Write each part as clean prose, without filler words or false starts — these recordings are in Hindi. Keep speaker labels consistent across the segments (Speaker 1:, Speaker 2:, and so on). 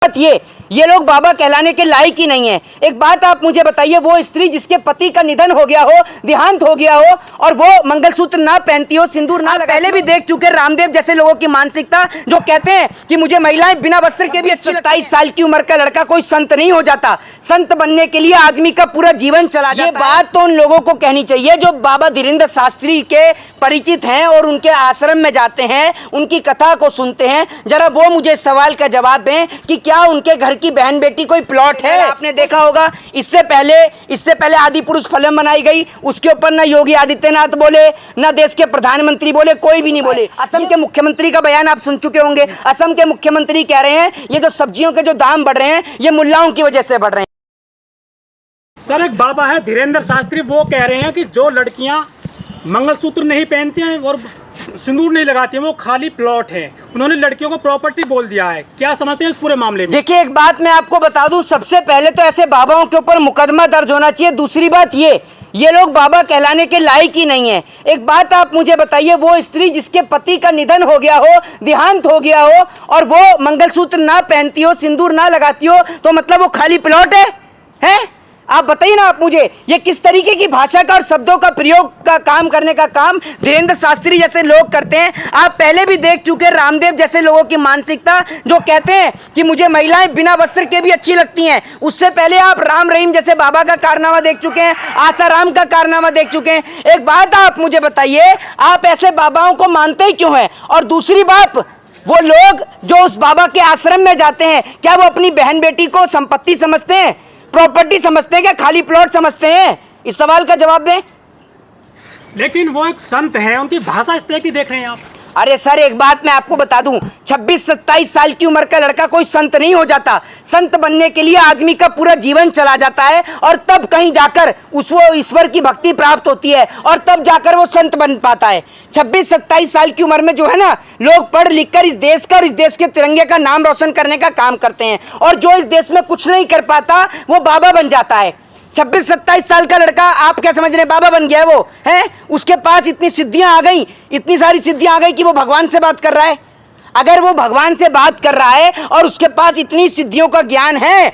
Speaker 1: बात ये लोग बाबा कहलाने के लायक ही नहीं है। एक बात आप मुझे बताइए, वो स्त्री जिसके पति का निधन हो गया हो, देहांत हो गया हो, और वो मंगलसूत्र ना पहनती हो, सिंदूर ना लगाती हो। पहले भी देख चुके रामदेव जैसे लोगों की मानसिकता, जो कहते हैं कि मुझे महिलाएं बिना वस्त्र के भी अच्छी। 27 साल की उम्र का लड़का कोई संत नहीं हो जाता। संत बनने के लिए आदमी का पूरा जीवन चला जाता है। ये बात तो उन लोगों को कहनी चाहिए जो बाबा धीरेन्द्र शास्त्री के परिचित हैं और उनके आश्रम में जाते हैं, उनकी कथा को सुनते हैं। जरा वो मुझे सवाल का जवाब दें कि क्या उनके घर की बहन बेटी कोई प्लॉट है? आपने देखा होगा इससे पहले आदि पुरुष फिल्म बनाई गई, उसके ऊपर ना योगी आदित्यनाथ बोले, ना देश के प्रधानमंत्री बोले, कोई भी नहीं बोले। असम के मुख्यमंत्री का बयान आप सुन चुके होंगे। असम के मुख्यमंत्री कह रहे हैं ये जो सब्जियों के जो दाम बढ़ रहे हैं ये मुल्लाओं की वजह से बढ़ रहे हैं।
Speaker 2: सर, एक बाबा है धीरेन्द्र शास्त्री, वो कह रहे हैं कि जो लड़कियां मंगलसूत्र नहीं पहनती हैं और सिंदूर नहीं लगाती हैं वो खाली प्लॉट है। उन्होंने लड़कियों को प्रॉपर्टी बोल दिया है। क्या समझते हैं इस पूरे मामले में?
Speaker 1: देखिए, एक बात मैं आपको बता दूं, सबसे पहले तो ऐसे बाबाओं के ऊपर मुकदमा दर्ज होना चाहिए। दूसरी बात ये लोग बाबा कहलाने के लायक ही नहीं है। एक बात आप मुझे बताइए, वो स्त्री जिसके पति का निधन हो गया हो, देहांत हो गया हो, और वो मंगलसूत्र ना पहनती हो, सिंदूर ना लगाती हो, तो मतलब वो खाली प्लॉट है? आप बताइए ना आप मुझे, ये किस तरीके की भाषा का और शब्दों का प्रयोग का काम करने का काम धीरेन्द्र शास्त्री जैसे लोग करते हैं। आप पहले भी देख चुके रामदेव जैसे लोगों की मानसिकता, जो कहते हैं कि मुझे महिलाएं बिना वस्त्र के भी अच्छी लगती हैं। उससे पहले आप राम रहीम जैसे बाबा का कारनामा देख चुके हैं, आसाराम का कारनामा देख चुके हैं। एक बात आप मुझे बताइए, आप ऐसे बाबाओं को मानते ही क्यों हैं? और दूसरी बात, वो लोग जो उस बाबा के आश्रम में जाते हैं, क्या वो अपनी बहन बेटी को संपत्ति समझते हैं, प्रॉपर्टी समझते हैं, क्या खाली प्लॉट समझते हैं? इस सवाल का जवाब दें।
Speaker 2: लेकिन वो एक संत है, उनकी भाषा इस तरह की देख रहे हैं आप।
Speaker 1: अरे सर, एक बात मैं आपको बता दूं, 26-27 साल की उम्र का लड़का कोई संत नहीं हो जाता। संत बनने के लिए आदमी का पूरा जीवन चला जाता है, और तब कहीं जाकर उसको ईश्वर की भक्ति प्राप्त होती है, और तब जाकर वो संत बन पाता है। 26-27 साल की उम्र में जो है ना, लोग पढ़ लिख कर इस देश का और इस देश के तिरंगे का नाम रोशन करने का काम करते हैं, और जो इस देश में कुछ नहीं कर पाता वो बाबा बन जाता है। 26-27 साल का लड़का, आप क्या समझ रहे हैं बाबा बन गया वो है? उसके पास इतनी सिद्धियां आ गई, इतनी सारी सिद्धियां आ गई कि वो भगवान से बात कर रहा है। अगर वो भगवान से बात कर रहा है और उसके पास इतनी सिद्धियों का ज्ञान है,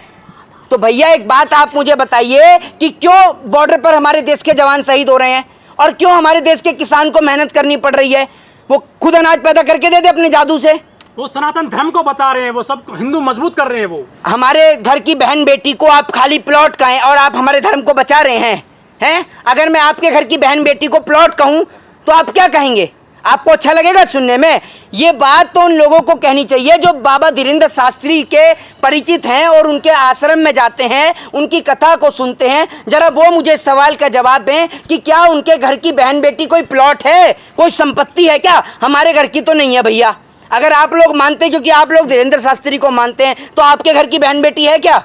Speaker 1: तो भैया एक बात आप मुझे बताइए कि क्यों बॉर्डर पर हमारे देश के जवान शहीद हो रहे हैं, और क्यों हमारे देश के किसान को मेहनत करनी पड़ रही है? वो खुद अनाज पैदा करके दे दे अपने जादू से।
Speaker 2: वो सनातन धर्म को बचा रहे हैं, वो सब हिंदू मजबूत कर रहे हैं। वो
Speaker 1: हमारे घर की बहन बेटी को आप खाली प्लॉट कहें और आप हमारे धर्म को बचा रहे हैं? अगर मैं आपके घर की बहन बेटी को प्लॉट कहूं तो आप क्या कहेंगे? आपको अच्छा लगेगा सुनने में? ये बात तो उन लोगों को कहनी चाहिए जो बाबा धीरेन्द्र शास्त्री के परिचित हैं और उनके आश्रम में जाते हैं, उनकी कथा को सुनते हैं। जरा वो मुझे सवाल का जवाब दें कि क्या उनके घर की बहन बेटी कोई प्लॉट है, कोई संपत्ति है क्या? हमारे घर की तो नहीं है भैया। अगर आप लोग मानते हैं, क्योंकि आप लोग धीरेन्द्र शास्त्री को मानते हैं, तो आपके घर की बहन बेटी है क्या?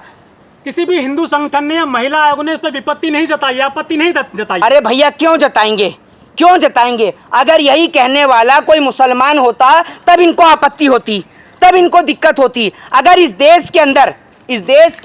Speaker 2: किसी भी हिंदू संगठन ने या महिला आयोग ने इस पर विपत्ति नहीं जताई, आपत्ति नहीं जताई।
Speaker 1: अरे भैया, क्यों जताएंगे? क्यों जताएंगे? अगर यही कहने वाला कोई मुसलमान होता तब इनको आपत्ति होती, तब इनको दिक्कत होती। अगर इस देश के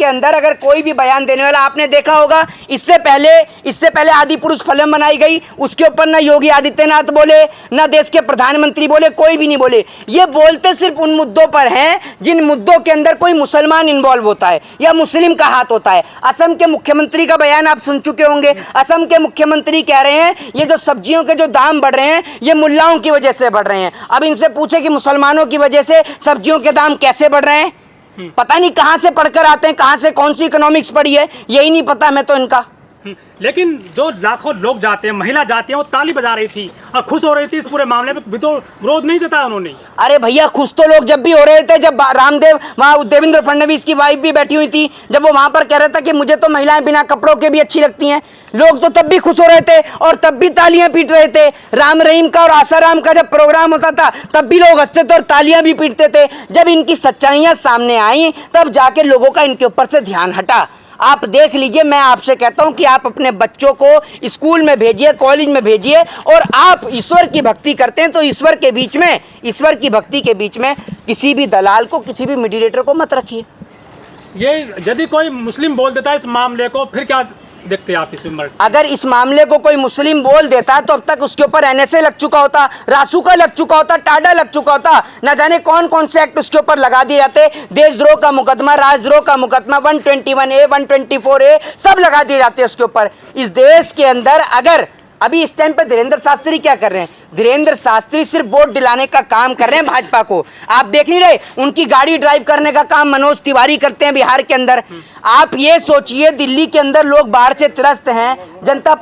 Speaker 1: अंदर अगर कोई भी बयान देने वाला, आपने देखा होगा इससे पहले आदि पुरुष फिल्म बनाई गई, उसके ऊपर ना योगी आदित्यनाथ बोले, ना देश के प्रधानमंत्री बोले, कोई भी नहीं बोले। ये बोलते सिर्फ उन मुद्दों पर हैं जिन मुद्दों के अंदर कोई मुसलमान इन्वॉल्व होता है या मुस्लिम का हाथ होता है। असम के मुख्यमंत्री का बयान आप सुन चुके होंगे। असम के मुख्यमंत्री कह रहे हैं ये जो सब्जियों के जो दाम बढ़ रहे हैं ये मुल्लाओं की वजह से बढ़ रहे हैं। अब इनसे पूछे कि मुसलमानों की वजह से सब्जियों के दाम कैसे बढ़ रहे हैं? पता नहीं कहां से पढ़कर आते हैं, कहां से कौन सी इकोनॉमिक्स पढ़ी है, यही नहीं पता मैं तो इनका।
Speaker 2: लेकिन जो लाखों लोग जाते हैं, महिला जाती हैं, वो ताली बजा रही थी और खुश हो रही थी इस पूरे मामले में, भी तो विरोध नहीं जताया उन्होंने।
Speaker 1: अरे भैया, खुश तो लोग जब भी हो रहे थे, जब रामदेव वहाँ देवेंद्र फडणवीस की वाइफ भी बैठी हुई थी, जब वो वहां पर कह रहा था कि मुझे तो महिलाएं बिना कपड़ों के भी अच्छी लगती हैं, लोग तो तब भी खुश हो रहे थे और तब भी तालियां पीट रहे थे। राम रहीम का और आसाराम का जब प्रोग्राम होता था तब भी लोग हंसते थे और तालियां भी पीटते थे। जब इनकी सच्चाइयां सामने आई तब जाके लोगों का इनके ऊपर से ध्यान हटा। आप देख लीजिए, मैं आपसे कहता हूं कि आप अपने बच्चों को स्कूल में भेजिए, कॉलेज में भेजिए, और आप ईश्वर की भक्ति करते हैं तो ईश्वर की भक्ति के बीच में किसी भी दलाल को, किसी भी मीडिएटर को मत रखिए।
Speaker 2: ये यदि कोई मुस्लिम बोल देता है इस मामले को, फिर क्या देखते हैं आप इसमें मर्ड?
Speaker 1: अगर इस मामले को कोई मुस्लिम बोल देता तो अब तक उसके ऊपर एनएसए लग चुका होता, रासुका लग चुका होता, टाडा लग चुका होता, न जाने कौन कौन से एक्ट उसके ऊपर लगा दिए जाते, देशद्रोह का मुकदमा, राजद्रोह का मुकदमा, 121A 124A सब लगा दिए जाते उसके ऊपर। इस देश के अंदर अगर अभी इस टाइम पे धीरेन्द्र शास्त्री क्या कर रहे हैं? धीरेन्द्र शास्त्री सिर्फ वोट दिलाने का काम कर रहे हैं भाजपा को। आप देख नहीं रहे, उनकी गाड़ी ड्राइव करने का काम मनोज तिवारी करते हैं बिहार के अंदर। आप ये सोचिए, दिल्ली के अंदर लोग बाढ़ से त्रस्त हैं, जनता